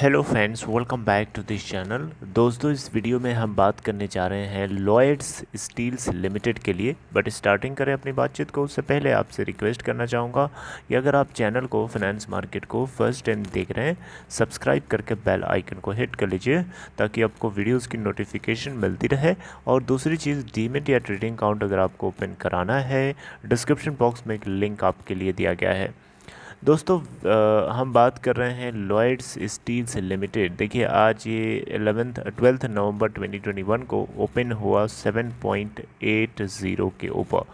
Hello friends, welcome back to this channel. दोस्तों, इस video में हम बात करने जा रहे हैं लॉयड्स स्टील्स लिमिटेड के लिए। बट स्टार्टिंग करें अपनी बातचीत को, उससे पहले आपसे रिक्वेस्ट करना चाहूँगा कि अगर आप चैनल को फाइनेंस मार्केट को फर्स्ट टाइम देख रहे हैं, सब्सक्राइब करके बेल आइकन को हिट कर लीजिए ताकि आपको वीडियोज़ की नोटिफिकेशन मिलती रहे। और दूसरी चीज़, डीमेट या ट्रेडिंग अकाउंट अगर आपको ओपन कराना है, डिस्क्रिप्शन बॉक्स में एक लिंक आपके लिए दिया गया है। दोस्तों, हम बात कर रहे हैं लॉयड्स स्टील्स लिमिटेड। देखिए, आज ये 12 नवंबर 2021 को ओपन हुआ 7.80 के ऊपर,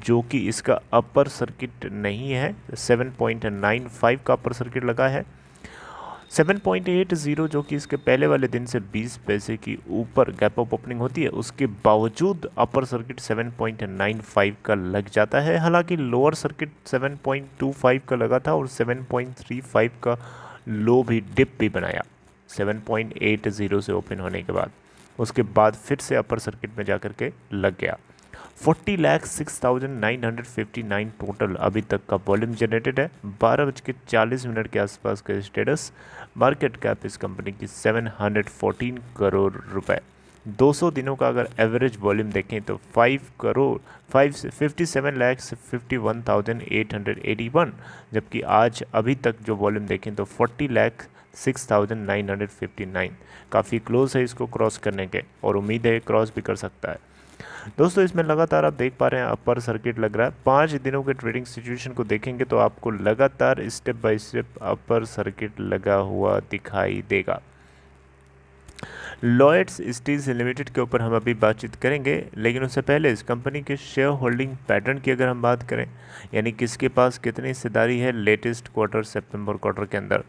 जो कि इसका अपर सर्किट नहीं है। 7.95 का अपर सर्किट लगा है। 7.80 जो कि इसके पहले वाले दिन से 20 पैसे की ऊपर गैप अप ओपनिंग होती है, उसके बावजूद अपर सर्किट 7.95 का लग जाता है। हालांकि लोअर सर्किट 7.25 का लगा था और 7.35 का लो भी डिप भी बनाया 7.80 से ओपन होने के बाद। उसके बाद फिर से अपर सर्किट में जाकर के लग गया। 40,06,959 टोटल अभी तक का वॉल्यूम जनरेटेड है। 12:40 के आसपास का स्टेटस। मार्केट कैप इस कंपनी की 714 करोड़ रुपए। 200 दिनों का अगर एवरेज वॉल्यूम देखें तो 57,51,881, जबकि आज अभी तक जो वॉल्यूम देखें तो 40,06,959, काफ़ी क्लोज है इसको क्रॉस करने के, और उम्मीद है क्रॉस भी कर सकता है। दोस्तों, इसमें लगातार आप देख पा रहे हैं अपर सर्किट लग रहा है। 5 दिनों के ट्रेडिंग सिचुएशन को देखेंगे तो आपको लगातार step by step upper circuit लगा हुआ दिखाई देगा। लॉयड्स स्टील्स लिमिटेड के ऊपर हम अभी बातचीत करेंगे, लेकिन उससे पहले इस कंपनी के शेयर होल्डिंग पैटर्न की अगर हम बात करें, यानी किसके पास कितनी हिस्सेदारी है लेटेस्ट क्वार्टर सितंबर क्वार्टर के अंदर,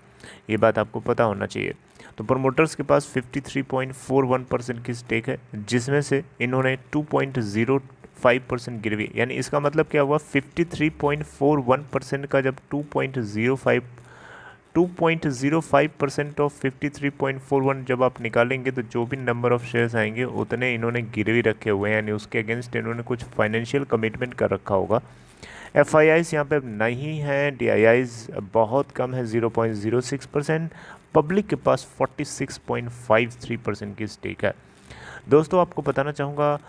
ये बात आपको पता होना चाहिए। तो प्रमोटर्स के पास 53.41% की स्टेक है, जिसमें से इन्होंने 2.05% गिरवी, यानी इसका मतलब क्या हुआ, 53.41% का जब 2.05% ऑफ 53.41 जब आप निकालेंगे तो जो भी नंबर ऑफ शेयर्स आएंगे उतने इन्होंने गिरवी रखे हुए हैं, यानी उसके अगेंस्ट इन्होंने कुछ फाइनेंशियल कमिटमेंट कर रखा होगा। FIIs यहाँ पे नहीं है, DIIs बहुत कम है, 0.06%। पब्लिक के पास 46.53% की स्टेक है। दोस्तों, आपको बताना चाहूँगा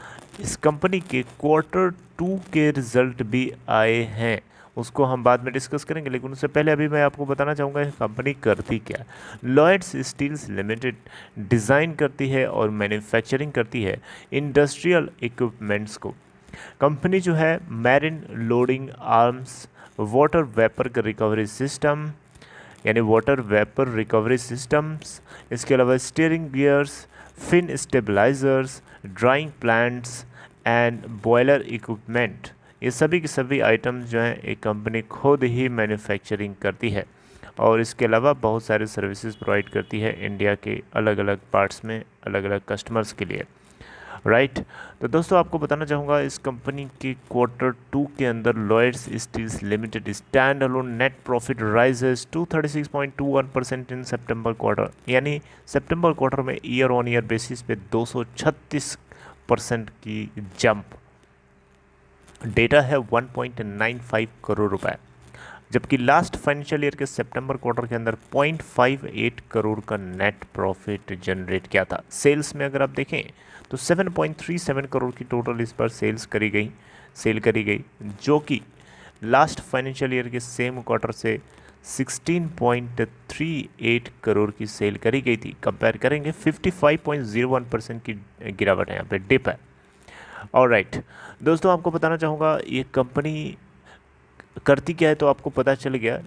इस कंपनी के Q2 के रिजल्ट भी आए हैं, उसको हम बाद में डिस्कस करेंगे, लेकिन उससे पहले अभी मैं आपको बताना चाहूँगा ये कंपनी करती क्या है। लॉयड्स स्टील्स लिमिटेड डिज़ाइन करती है और मैन्युफैक्चरिंग करती है इंडस्ट्रियल इक्विपमेंट्स को। कंपनी जो है marine loading arms, water vapour recovery system, यानी वाटर वेपर रिकवरी सिस्टम्स, इसके अलावा steering gears, fin stabilisers, drying plants and boiler equipment, ये सभी के सभी आइटम्स जो हैं एक कंपनी खुद ही मैन्युफैक्चरिंग करती है, और इसके अलावा बहुत सारे सर्विसेज प्रोवाइड करती है इंडिया के अलग अलग पार्ट्स में अलग अलग कस्टमर्स के लिए, राइट। तो दोस्तों, आपको बताना चाहूँगा इस कंपनी के Q2 के अंदर Lloyds Steels limited stand alone net profit rises to 36.21% in सितंबर क्वार्टर, यानी सितंबर क्वार्टर में ईयर ऑन ईयर बेसिस पे 236% की जंप। डेटा है 1.95 करोड़ रुपए, जबकि लास्ट फाइनेंशियल ईयर के सितंबर क्वार्टर के अंदर 0.58 करोड़ का नेट प्रॉफिट जनरेट किया था। सेल्स में अगर आप देखें तो 7.37 करोड़ की टोटल इस पर सेल करी गई, जो कि लास्ट फाइनेंशियल ईयर के सेम क्वार्टर से 16.38 करोड़ की सेल करी गई थी। कंपेयर करेंगे 55.01% की गिरावट है, यहाँ पे डिप है। ऑलराइट दोस्तों, आपको बताना चाहूँगा ये कंपनी करती क्या है तो आपको पता चल गया,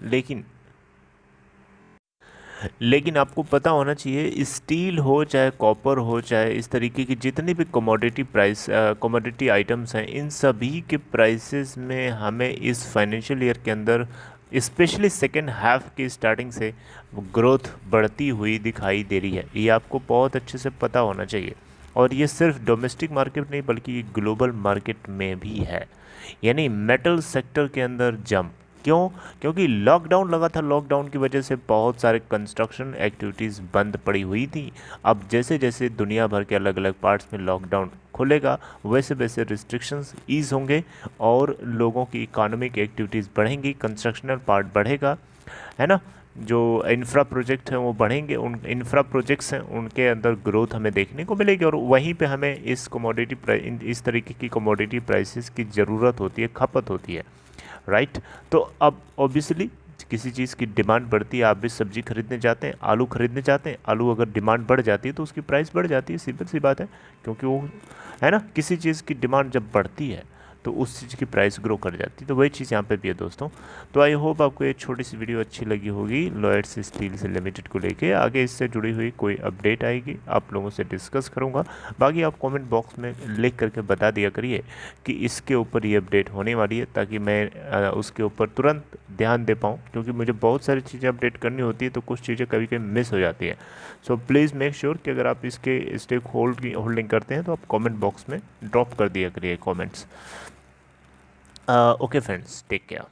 लेकिन आपको पता होना चाहिए स्टील हो चाहे कॉपर हो चाहे इस तरीके की जितनी भी कमोडिटी आइटम्स हैं, इन सभी के प्राइसेस में हमें इस फाइनेंशियल ईयर के अंदर स्पेशली सेकेंड हाफ की स्टार्टिंग से ग्रोथ बढ़ती हुई दिखाई दे रही है। ये आपको बहुत अच्छे से पता होना चाहिए, और ये सिर्फ डोमेस्टिक मार्केट नहीं बल्कि ग्लोबल मार्केट में भी है, यानी मेटल सेक्टर के अंदर जंप। क्यों? क्योंकि लॉकडाउन लगा था, लॉकडाउन की वजह से बहुत सारे कंस्ट्रक्शन एक्टिविटीज़ बंद पड़ी हुई थी। अब जैसे जैसे दुनिया भर के अलग अलग पार्ट्स में लॉकडाउन खुलेगा, वैसे वैसे रिस्ट्रिक्शंस ईज होंगे और लोगों की इकोनॉमिक एक्टिविटीज़ बढ़ेंगी, कंस्ट्रक्शनल पार्ट बढ़ेगा, है ना। जो इंफ्रा प्रोजेक्ट हैं वो बढ़ेंगे, उन इंफ्रा प्रोजेक्ट्स हैं उनके अंदर ग्रोथ हमें देखने को मिलेगी, और वहीं पे हमें इस इस तरीके की कमोडिटी प्राइसेस की ज़रूरत होती है, खपत होती है, राइट। तो अब ऑब्वियसली किसी चीज़ की डिमांड बढ़ती है, आप भी सब्जी खरीदने जाते हैं, आलू खरीदने जाते हैं, आलू अगर डिमांड बढ़ जाती है तो उसकी प्राइस बढ़ जाती है, सिंपल सी बात है, क्योंकि वो है ना, किसी चीज़ की डिमांड जब बढ़ती है तो उस चीज़ की प्राइस ग्रो कर जाती है। तो वही चीज़ यहाँ पे भी है दोस्तों। तो आई होप आपको ये छोटी सी वीडियो अच्छी लगी होगी लॉयड्स स्टील से लिमिटेड को लेके। आगे इससे जुड़ी हुई कोई अपडेट आएगी आप लोगों से डिस्कस करूँगा। बाकी आप कमेंट बॉक्स में लिख करके बता दिया करिए कि इसके ऊपर ये अपडेट होने वाली है, ताकि मैं उसके ऊपर तुरंत ध्यान दे पाऊँ, क्योंकि मुझे बहुत सारी चीज़ें अपडेट करनी होती है तो कुछ चीज़ें कभी कभी मिस हो जाती है। सो प्लीज़ मेक श्योर कि अगर आप इसके स्टेक होल्डिंग करते हैं तो आप कमेंट बॉक्स में ड्रॉप कर दिया करिए comments. Okay friends, take care.